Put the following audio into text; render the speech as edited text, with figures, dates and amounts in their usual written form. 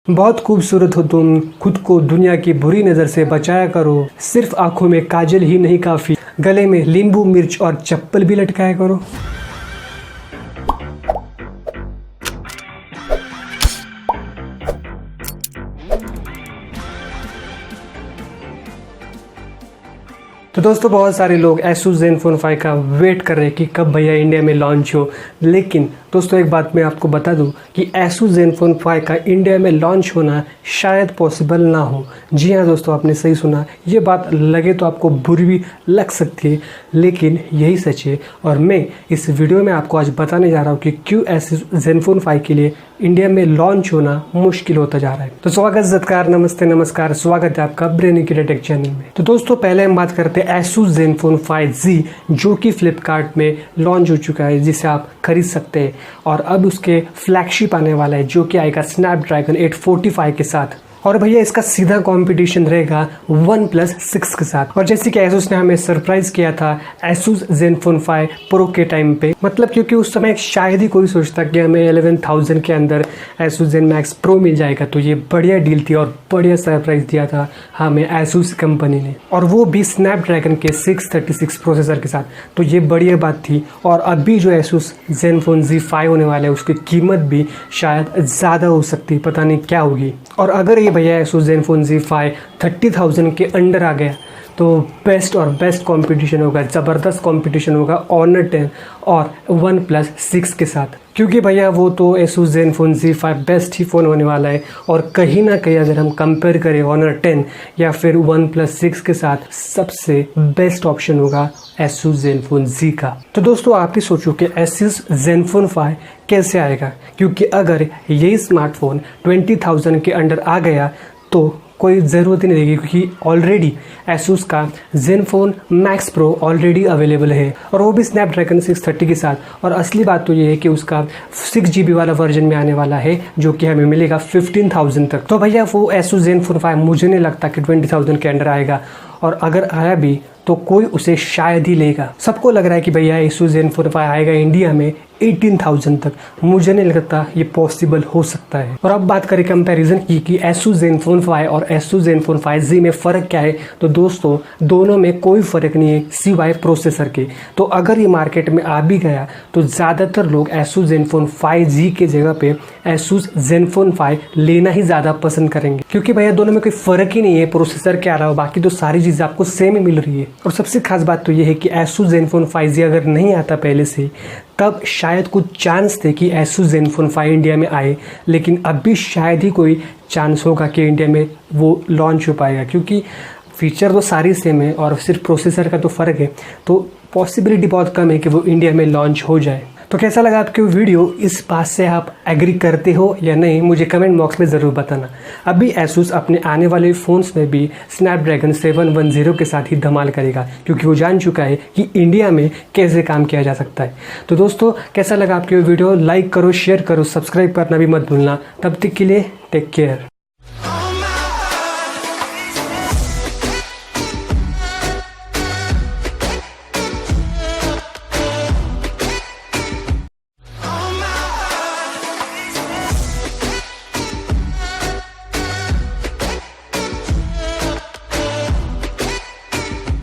बहुत खूबसूरत हो तुम, खुद को दुनिया की बुरी नज़र से बचाया करो। सिर्फ आंखों में काजल ही नहीं काफ़ी, गले में नींबू मिर्च और चप्पल भी लटकाया करो। तो दोस्तों बहुत सारे लोग Asus Zenfone 5 का वेट कर रहे हैं कि कब भैया इंडिया में लॉन्च हो। लेकिन दोस्तों एक बात मैं आपको बता दूं कि Asus Zenfone 5 का इंडिया में लॉन्च होना शायद पॉसिबल ना हो। जी हाँ दोस्तों, आपने सही सुना। ये बात लगे तो आपको बुरी भी लग सकती है, लेकिन यही सच है। और मैं इस वीडियो में आपको आज बताने जा रहा हूँ कि क्यों Asus Zenfone 5 के लिए इंडिया में लॉन्च होना मुश्किल होता जा रहा है। तो स्वागत, सत्कार, नमस्ते, नमस्कार, स्वागत है आपका ब्रेनी कीड़ा टेक चैनल में। तो दोस्तों पहले हम बात करते हैं Asus Zenfone 5G, जो कि फ्लिपकार्ट में लॉन्च हो चुका है, जिसे आप खरीद सकते हैं। और अब उसके फ्लैगशिप आने वाला है, जो कि आएगा स्नैपड्रैगन 845 के साथ। और भैया इसका सीधा कंपटीशन रहेगा OnePlus 6 के साथ। और जैसे कि Asus ने हमें सरप्राइज किया था Asus Zenfone 5 Pro के टाइम पे, मतलब क्योंकि उस समय शायद ही कोई सोचता कि हमें 11,000 के अंदर Asus Zen Max Pro मिल जाएगा। तो ये बढ़िया डील थी और बढ़िया सरप्राइज दिया था हमें Asus कंपनी ने, और वो भी स्नैपड्रैगन के 636 प्रोसेसर के साथ। तो ये बढ़िया बात थी। और अभी जो Asus Zenfone Z5 होने वाला है, उसकी कीमत भी शायद ज़्यादा हो सकती है, पता नहीं क्या होगी। और अगर ये भैया Asus Zenfone Z5 30,000 के अंडर आ गया तो बेस्ट और बेस्ट कंपटीशन होगा, ज़बरदस्त कंपटीशन होगा Honor 10 और OnePlus 6 के साथ। क्योंकि भैया वो तो Asus Zenfone Z5 बेस्ट ही फ़ोन होने वाला है। और कहीं ना कहीं अगर हम कंपेयर करें Honor 10 या फिर OnePlus 6 के साथ, सबसे बेस्ट ऑप्शन होगा Asus Zenfone Z का। तो दोस्तों आप ही सोचो कि Asus Zenfone 5 कैसे आएगा, क्योंकि अगर यही स्मार्टफोन 20,000 के अंडर आ गया तो कोई ज़रूरत ही नहीं रहेगी, क्योंकि ऑलरेडी Asus का Zenfone Max Pro already available है, और वो भी स्नैपड्रैगन 630 के साथ। और असली बात तो ये है कि उसका 6GB वाला वर्जन में आने वाला है, जो कि हमें मिलेगा 15,000 तक। तो भैया वो Asus Zenfone 5 मुझे नहीं लगता कि 20,000 के अंडर आएगा, और अगर आया भी तो कोई उसे शायद ही लेगा। सबको लग रहा है कि भैया Asus Zenfone 5 आएगा इंडिया में 18,000 तक। मुझे नहीं लगता ये पॉसिबल हो सकता है। और अब बात करें कंपैरिजन की कि Asus Zenfone 5 और Asus Zenfone 5G में फ़र्क क्या है, तो दोस्तों दोनों में कोई फ़र्क नहीं है सिवाय प्रोसेसर के। तो अगर ये मार्केट में आ भी गया तो ज़्यादातर लोग Asus Zenfone 5G के जगह पे Asus Zenfone 5 लेना ही ज़्यादा पसंद करेंगे, क्योंकि भैया दोनों में कोई फ़र्क ही नहीं है प्रोसेसर के अलावा। बाकी तो सारी चीज़ें आपको सेम ही मिल रही है। और सबसे खास बात तो ये है कि Asus Zenfone 5G अगर नहीं आता पहले से, तब शायद कुछ चांस थे कि Asus Zenfone 5 इंडिया में आए, लेकिन अब भी शायद ही कोई चांस होगा कि इंडिया में वो लॉन्च हो पाएगा, क्योंकि फीचर तो सारी सेम है और सिर्फ प्रोसेसर का तो फ़र्क है। तो पॉसिबिलिटी बहुत कम है कि वो इंडिया में लॉन्च हो जाए। तो कैसा लगा आपको वीडियो? इस बात से आप एग्री करते हो या नहीं, मुझे कमेंट बॉक्स में ज़रूर बताना। अभी Asus अपने आने वाले फ़ोन्स में भी स्नैपड्रैगन 710 के साथ ही धमाल करेगा, क्योंकि वो जान चुका है कि इंडिया में कैसे काम किया जा सकता है। तो दोस्तों कैसा लगा आपको वीडियो? लाइक करो, शेयर करो, सब्सक्राइब करना भी मत भूलना। तब तक के लिए टेक केयर।